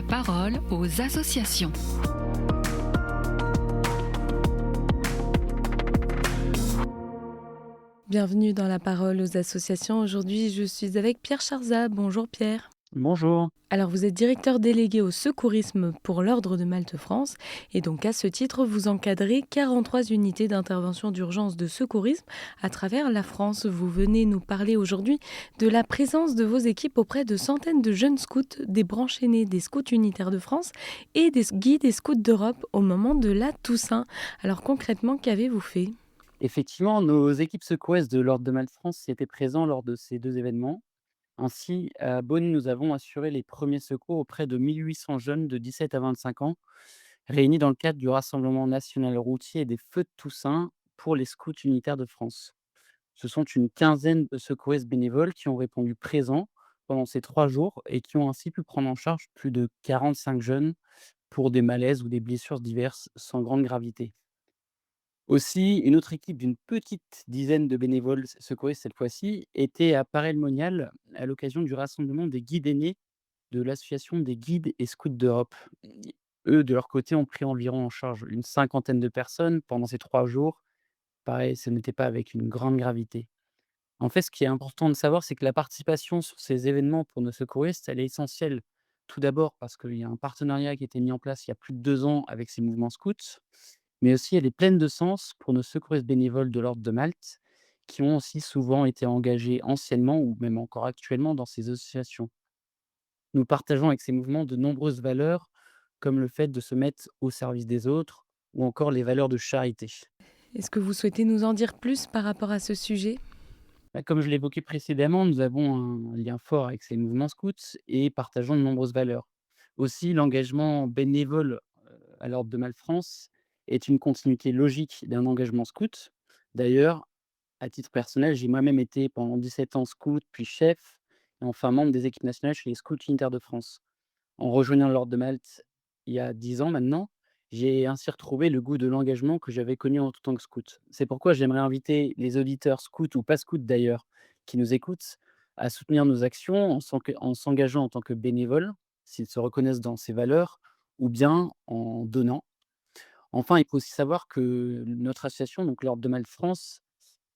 parole aux associations. Bienvenue dans la parole aux associations. Aujourd'hui, je suis avec Pierre Charzat. Bonjour Pierre. Bonjour. Alors, vous êtes directeur délégué au secourisme pour l'Ordre de Malte France. Et donc, à ce titre, vous encadrez 43 unités d'intervention d'urgence de secourisme à travers la France. Vous venez nous parler aujourd'hui de la présence de vos équipes auprès de centaines de jeunes scouts, des branches aînées des scouts unitaires de France et des guides et scouts d'Europe au moment de la Toussaint. Alors, concrètement, qu'avez-vous fait ? Effectivement, nos équipes secouristes de l'Ordre de Malte France étaient présents lors de ces 2 événements. Ainsi, à Beaune, nous avons assuré les premiers secours auprès de 1 800 jeunes de 17 à 25 ans, réunis dans le cadre du Rassemblement national routier et des Feux de Toussaint pour les scouts unitaires de France. Ce sont une quinzaine de secouristes bénévoles qui ont répondu présents pendant ces 3 jours et qui ont ainsi pu prendre en charge plus de 45 jeunes pour des malaises ou des blessures diverses sans grande gravité. Aussi, une autre équipe d'une petite dizaine de bénévoles secouristes cette fois-ci était à Paray-le-Monial à l'occasion du rassemblement des guides aînés de l'association des guides et scouts d'Europe. Eux, de leur côté, ont pris environ en charge une cinquantaine de personnes pendant ces 3 jours. Pareil, ce n'était pas avec une grande gravité. En fait, ce qui est important de savoir, c'est que la participation sur ces événements pour nos secouristes, elle est essentielle. Tout d'abord parce qu'il y a un partenariat qui a été mis en place il y a plus de 2 ans avec ces mouvements scouts, mais aussi elle est pleine de sens pour nos secouristes bénévoles de l'Ordre de Malte, qui ont aussi souvent été engagés anciennement ou même encore actuellement dans ces associations. Nous partageons avec ces mouvements de nombreuses valeurs, comme le fait de se mettre au service des autres ou encore les valeurs de charité. Est-ce que vous souhaitez nous en dire plus par rapport à ce sujet ? Bah, comme je l'évoquais précédemment, nous avons un lien fort avec ces mouvements scouts et partageons de nombreuses valeurs. Aussi, l'engagement bénévole à l'Ordre de Malte-France est une continuité logique d'un engagement scout. D'ailleurs, à titre personnel, j'ai moi-même été pendant 17 ans scout, puis chef, et enfin membre des équipes nationales chez les Scouts unitaires de France. En rejoignant l'Ordre de Malte il y a 10 ans maintenant, j'ai ainsi retrouvé le goût de l'engagement que j'avais connu en tant que scout. C'est pourquoi j'aimerais inviter les auditeurs scouts ou pas scouts d'ailleurs, qui nous écoutent, à soutenir nos actions en s'engageant en tant que bénévole, s'ils se reconnaissent dans ces valeurs, ou bien en donnant. Enfin, il faut aussi savoir que notre association, donc l'Ordre de Malte France,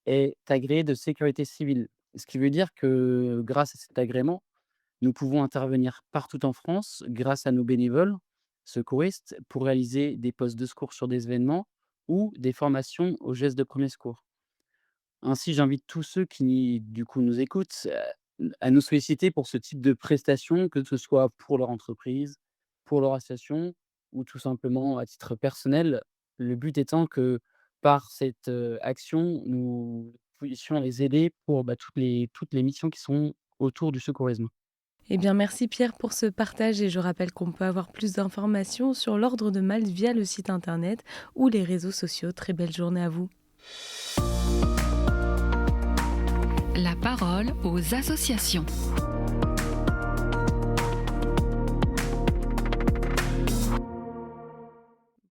est agréée de sécurité civile. Ce qui veut dire que grâce à cet agrément, nous pouvons intervenir partout en France grâce à nos bénévoles secouristes pour réaliser des postes de secours sur des événements ou des formations aux gestes de premier secours. Ainsi, j'invite tous ceux qui, du coup, nous écoutent à nous solliciter pour ce type de prestations, que ce soit pour leur entreprise, pour leur association ou tout simplement à titre personnel. Le but étant que par cette action, nous puissions les aider pour toutes les missions qui sont autour du secourisme. Eh bien, merci Pierre pour ce partage et je rappelle qu'on peut avoir plus d'informations sur l'Ordre de Malte via le site internet ou les réseaux sociaux. Très belle journée à vous. La parole aux associations.